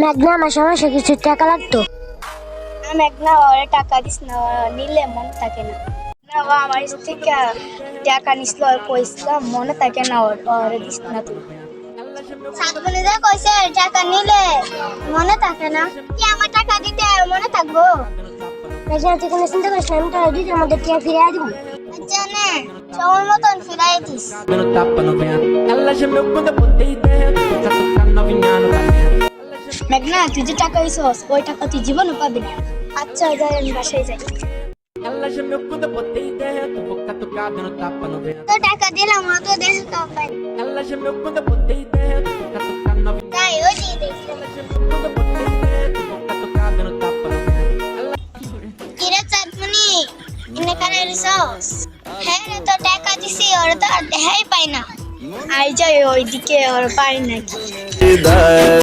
মেঘনা আমার সমস্যা কিছু টাকা লাগতো। মেঘনা ওরে টাকা দিস না, নিলে মনে থাকে না। না ও আমার থেকে টাকা নিছিল, কইছিলাম মনে থাকে না, ওরে দিস না তুই। সাতমনে যা কইছে টাকা নিলে মনে থাকে না, কি আমার টাকা দিতে মনে থাকবো? মেঘনা তুই কোনো চিন্তা করিস না, আমি তোর দুইটার মধ্যে টাকা ফিরিয়ে দিব। আচ্ছা নে, সময় মতন ফিরাই this. Não tapa no vento. Ela gemeu quando eu botei dentro. Tá tocando novinha no talento. মেঘনা তুই যে টাকা দিছস ওই টাকা তুই জীবনও পাবি না। আচ্ছা যাই, আমি বাসায় যাই। Ela gemeu quando eu botei dentro. Boca tocada no tapa no vento. তো টাকা দিলাম ও তো দেখা পাই। Ela gemeu quando eu botei dentro. Tá tocando novinha. তাই ওই দিয়ে this. Ela gemeu quando eu botei dentro. Boca tocada no tapa no vento. Ela কিরে চাঁদমণি, এনে কানে রিসোর্স? হ্যাঁ রে, তো টাকা দিছি ওর তো আর দেখাই পাই না। আই যাই ওইদিকে, ওর পারি নাকি।